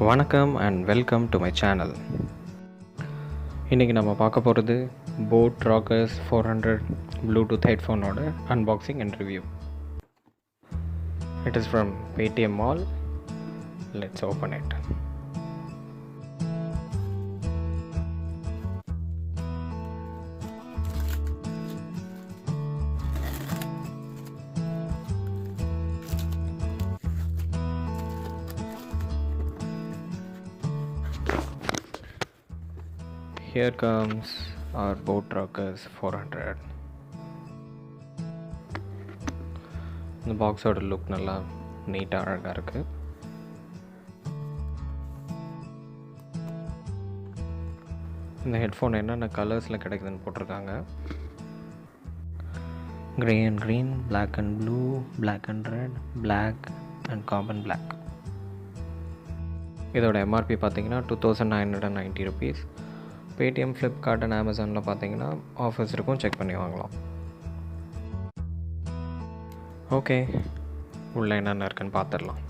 வணக்கம் and welcome to my channel. இன்றைக்கி நம்ம பார்க்க போகிறது போட் ராக்கர்ஸ் 400 ப்ளூடூத் ஹெட்ஃபோனோட unboxing and review. It is from Paytm mall. Let's open it. Here comes our boat Rockerz 400. இந்த பாக்ஸோட லுக் நல்லா நீட்டாக அழகாக இருக்குது. இந்த ஹெட்ஃபோன் என்னென்ன கலர்ஸில் கிடைக்குதுன்னு போட்டிருக்காங்க. grey and green, black and blue, black and red, black and carbon black. இதோட எம்ஆர்பி பார்த்தீங்கன்னா 2990 rupees. Paytm, Flipkart and Amazonல பார்த்தீங்கன்னா ஆஃபர்ஸ் இருக்கும், செக் பண்ணி வாங்கலாம். ஓகே, உள்ளே என்னென்ன இருக்குன்னு பார்த்துடலாம்.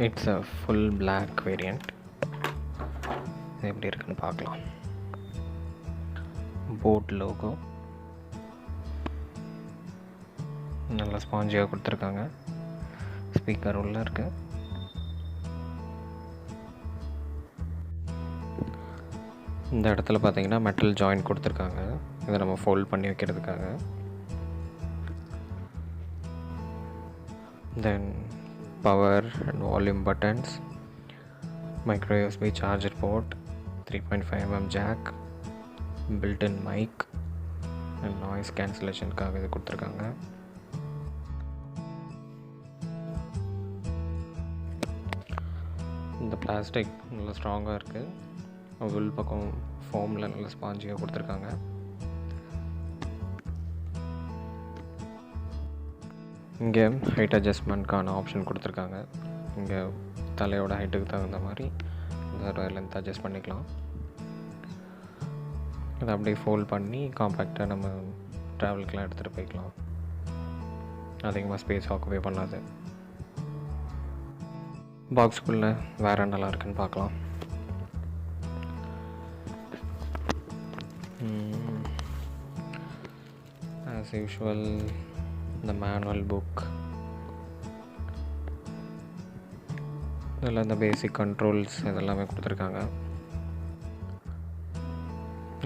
It's a full black variant. எப்படி இருக்குன்னு பார்க்கலாம். போட் லோகோ நல்லா ஸ்பாஞ்சியாக கொடுத்துருக்காங்க. ஸ்பீக்கர் உள்ள இருக்கு. இந்த இடத்துல பார்த்தீங்கன்னா மெட்டல் ஜாயிண்ட் கொடுத்துருக்காங்க. இதை நம்ம ஃபோல்ட் பண்ணி வைக்கிறதுக்காக. Then power and volume buttons, micro USB charger port, 3.5mm jack, built-in mic and noise cancellationக்காக இது கொடுத்துருக்காங்க. இந்த பிளாஸ்டிக் நல்லா ஸ்ட்ராங்காக இருக்குது. உள் பக்கம் ஃபோமில் நல்ல ஸ்பாஞ்சியாக கொடுத்துருக்காங்க. இங்கே ஹைட் அட்ஜஸ்ட்மெண்ட்கான ஆப்ஷன் கொடுத்துருக்காங்க. இங்கே தலையோட ஹைட்டுக்கு தகுந்த மாதிரி இந்த லென்த் அட்ஜஸ்ட் பண்ணிக்கலாம். அதை அப்படியே ஃபோல்ட் பண்ணி காம்பேக்டாக நம்ம ட்ராவலுக்கெலாம் எடுத்துகிட்டு போய்க்கலாம். அதிகமாக ஸ்பேஸ் ஆக்குபை பண்ணாது. பாக்ஸுக்குள்ளே வேறு நல்லா இருக்குன்னு பார்க்கலாம். ஆஸ் யூஷுவல் இந்த மேனுவல் புக், இதில் இந்த பேசிக் கண்ட்ரோல்ஸ் இதெல்லாமே கொடுத்துருக்காங்க.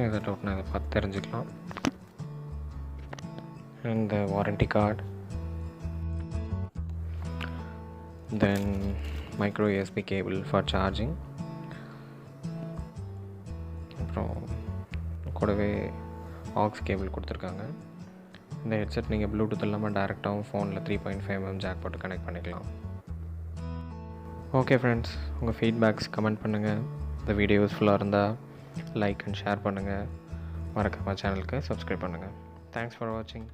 இதை டவுட்னா இதை பார்த்து தெரிஞ்சுக்கலாம். இந்த warranty card, then micro USB cable for charging, அப்புறம் கூடவே ஆக்ஸ் கேபிள் கொடுத்துருக்காங்க. இந்த ஹெட்செட் நீங்கள் ப்ளூடூத் இல்லாமல் டேரெக்டாகவும் ஃபோனில் 3.5mm ஜாக் போட்டு கனெக்ட் பண்ணிக்கலாம். ஓகே ஃப்ரெண்ட்ஸ், உங்கள் ஃபீட்பேக்ஸ் கமெண்ட் பண்ணுங்கள். இந்த வீடியோ யூஸ்ஃபுல்லாக இருந்தால் லைக் அண்ட் ஷேர் பண்ணுங்கள். மறக்காம சேனலுக்கு சப்ஸ்கிரைப் பண்ணுங்கள். தேங்க்ஸ் ஃபார் வாட்சிங்.